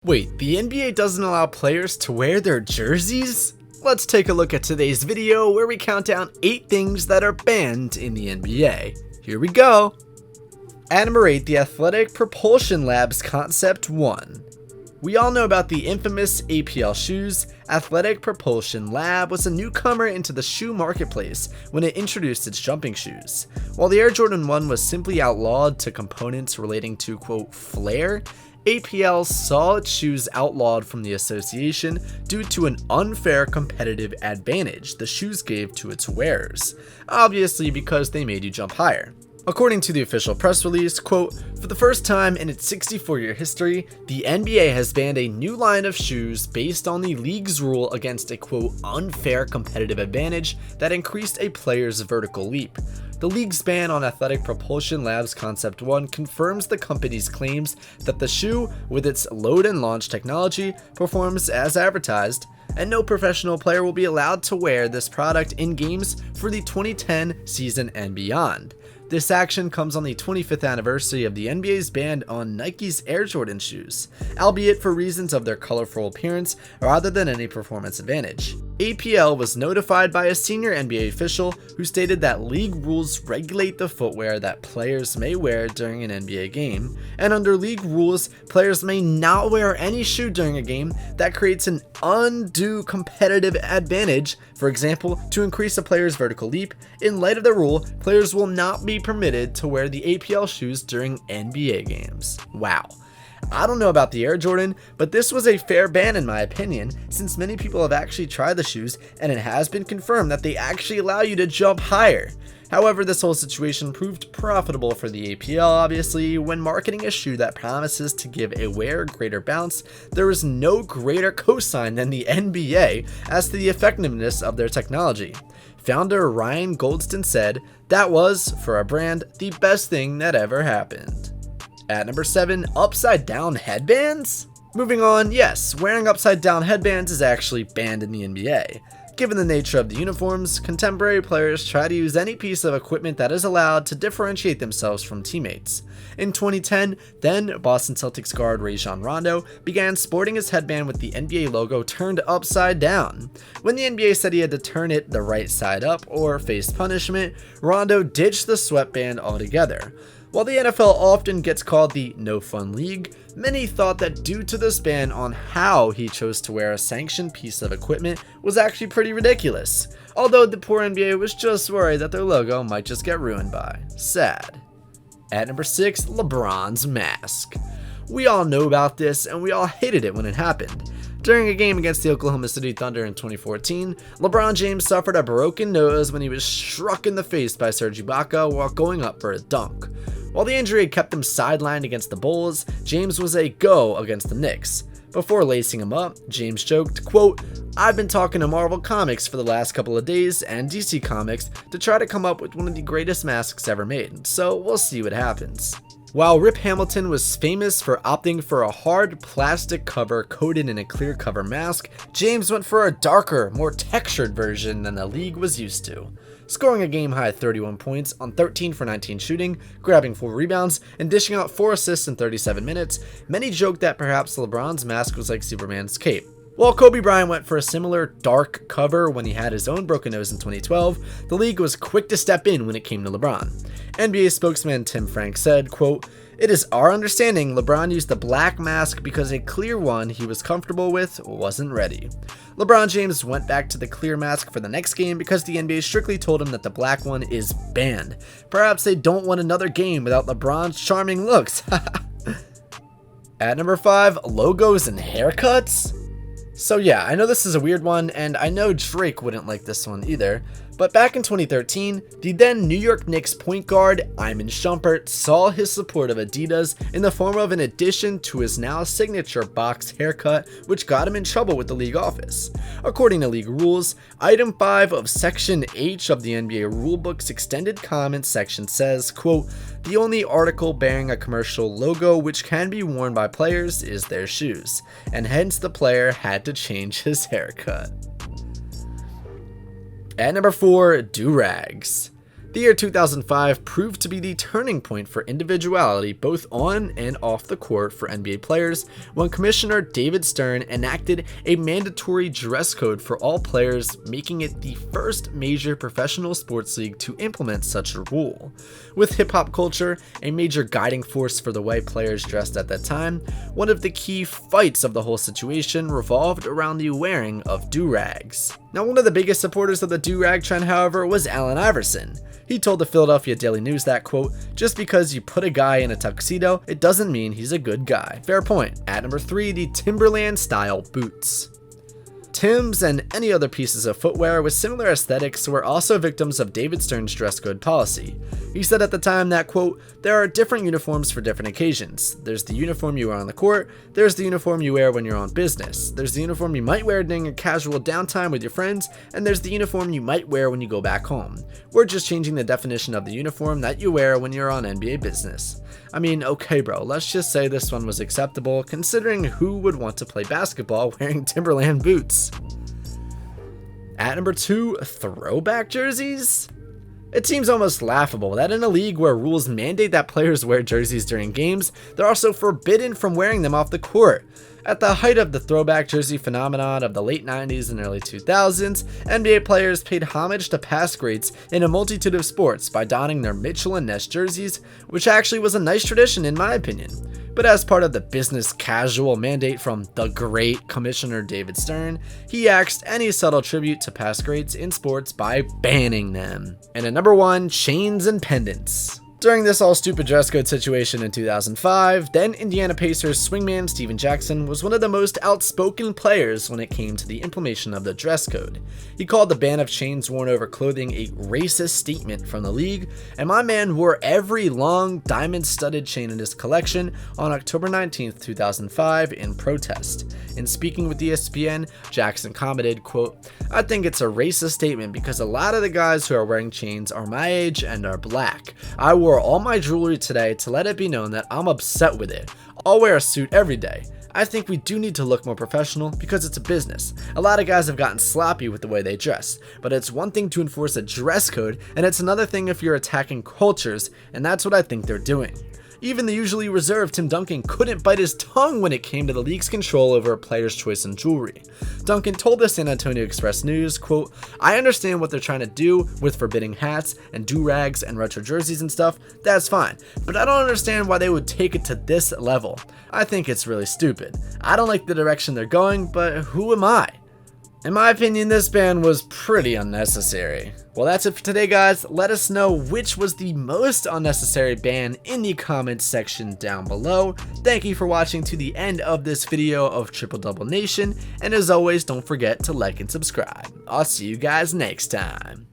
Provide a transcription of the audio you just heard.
Wait, the NBA doesn't allow players to wear their jerseys? Let's take a look at today's video where we count down 8 things that are banned in the NBA. Here we go! At number 8, the Athletic Propulsion Labs Concept 1. We all know about the infamous APL shoes. Athletic Propulsion Lab was a newcomer into the shoe marketplace when it introduced its jumping shoes. While the Air Jordan 1 was simply outlawed to components relating to, quote, flair, APL saw its shoes outlawed from the association due to an unfair competitive advantage the shoes gave to its wearers, obviously because they made you jump higher. According to the official press release, quote, for the first time in its 64-year history, the NBA has banned a new line of shoes based on the league's rule against a, quote, unfair competitive advantage that increased a player's vertical leap. The league's ban on Athletic Propulsion Labs Concept 1 confirms the company's claims that the shoe, with its load and launch technology, performs as advertised, and no professional player will be allowed to wear this product in games for the 2010 season and beyond. This action comes on the 25th anniversary of the NBA's ban on Nike's Air Jordan shoes, albeit for reasons of their colorful appearance rather than any performance advantage. APL was notified by a senior NBA official who stated that league rules regulate the footwear that players may wear during an NBA game, and under league rules, players may not wear any shoe during a game that creates an undue competitive advantage. For example, to increase a player's vertical leap. In light of the rule, players will not be permitted to wear the APL shoes during NBA games. Wow. I don't know about the Air Jordan, but this was a fair ban in my opinion, since many people have actually tried the shoes and it has been confirmed that they actually allow you to jump higher. However, this whole situation proved profitable for the APL obviously. When marketing a shoe that promises to give a wearer greater bounce, there is no greater cosign than the NBA as to the effectiveness of their technology. Founder Ryan Goldston said, "That was, for our brand, the best thing that ever happened." At number 7, upside down headbands? Moving on, yes, wearing upside down headbands is actually banned in the NBA. Given the nature of the uniforms, contemporary players try to use any piece of equipment that is allowed to differentiate themselves from teammates. In 2010, then Boston Celtics guard Rajon Rondo began sporting his headband with the NBA logo turned upside down. When the NBA said he had to turn it the right side up or face punishment, Rondo ditched the sweatband altogether. While the NFL often gets called the no fun league, many thought that due to this ban on how he chose to wear a sanctioned piece of equipment was actually pretty ridiculous, although the poor NBA was just worried that their logo might just get ruined by. Sad. At number 6, LeBron's mask. We all know about this and we all hated it when it happened. During a game against the Oklahoma City Thunder in 2014, LeBron James suffered a broken nose when he was struck in the face by Serge Ibaka while going up for a dunk. While the injury had kept him sidelined against the Bulls, James was a go against the Knicks. Before lacing him up, James joked, quote, "I've been talking to Marvel Comics for the last couple of days and DC Comics to try to come up with one of the greatest masks ever made, so we'll see what happens." While Rip Hamilton was famous for opting for a hard plastic cover coated in a clear cover mask, James went for a darker, more textured version than the league was used to. Scoring a game-high 31 points on 13 for 19 shooting, grabbing 4 rebounds, and dishing out 4 assists in 37 minutes, many joked that perhaps LeBron's mask was like Superman's cape. While Kobe Bryant went for a similar dark cover when he had his own broken nose in 2012, the league was quick to step in when it came to LeBron. NBA spokesman Tim Frank said, quote, "It is our understanding LeBron used the black mask because a clear one he was comfortable with wasn't ready." LeBron James went back to the clear mask for the next game because the NBA strictly told him that the black one is banned. Perhaps they don't want another game without LeBron's charming looks. At number 5, logos and haircuts? So yeah, I know this is a weird one, and I know Drake wouldn't like this one either, but back in 2013, the then New York Knicks point guard Iman Shumpert saw his support of Adidas in the form of an addition to his now signature box haircut, which got him in trouble with the league office. According to league rules, Item 5 of Section H of the NBA Rulebook's extended comments section says, quote, "The only article bearing a commercial logo which can be worn by players is their shoes, and hence the player had to change his haircut." At number 4, do-rags. The year 2005 proved to be the turning point for individuality both on and off the court for NBA players when Commissioner David Stern enacted a mandatory dress code for all players, making it the first major professional sports league to implement such a rule. With hip-hop culture a major guiding force for the way players dressed at that time, one of the key fights of the whole situation revolved around the wearing of do-rags. Now, one of the biggest supporters of the do-rag trend, however, was Allen Iverson. He told the Philadelphia Daily News that, quote, "Just because you put a guy in a tuxedo, it doesn't mean he's a good guy." Fair point. At number 3, the Timberland style boots. Timbs and any other pieces of footwear with similar aesthetics were also victims of David Stern's dress code policy. He said at the time that, quote, "There are different uniforms for different occasions. There's the uniform you wear on the court, there's the uniform you wear when you're on business, there's the uniform you might wear during a casual downtime with your friends, and there's the uniform you might wear when you go back home. We're just changing the definition of the uniform that you wear when you're on NBA business." I mean, okay bro, let's just say this one was acceptable considering who would want to play basketball wearing Timberland boots. At number 2, throwback jerseys? It seems almost laughable that in a league where rules mandate that players wear jerseys during games, they're also forbidden from wearing them off the court. At the height of the throwback jersey phenomenon of the late 90s and early 2000s, NBA players paid homage to past greats in a multitude of sports by donning their Mitchell and Ness jerseys, which actually was a nice tradition in my opinion. But as part of the business casual mandate from the great Commissioner David Stern, he axed any subtle tribute to past greats in sports by banning them. And at number 1, chains and pendants. During this all-stupid dress code situation in 2005, then Indiana Pacers swingman Steven Jackson was one of the most outspoken players when it came to the implementation of the dress code. He called the ban of chains worn over clothing a racist statement from the league, and my man wore every long, diamond-studded chain in his collection on October 19, 2005 in protest. In speaking with ESPN, Jackson commented, quote, "I think it's a racist statement because a lot of the guys who are wearing chains are my age and are black. I wore all my jewelry today to let it be known that I'm upset with it. I'll wear a suit every day. I think we do need to look more professional because it's a business. A lot of guys have gotten sloppy with the way they dress, but it's one thing to enforce a dress code and it's another thing if you're attacking cultures, and that's what I think they're doing." Even the usually reserved Tim Duncan couldn't bite his tongue when it came to the league's control over a player's choice in jewelry. Duncan told the San Antonio Express News, quote, "I understand what they're trying to do with forbidding hats and do-rags and retro jerseys and stuff, that's fine, but I don't understand why they would take it to this level. I think it's really stupid. I don't like the direction they're going, but who am I?" In my opinion, this ban was pretty unnecessary. Well, that's it for today, guys. Let us know which was the most unnecessary ban in the comments section down below. Thank you for watching to the end of this video of Triple Double Nation, and as always, don't forget to like and subscribe. I'll see you guys next time.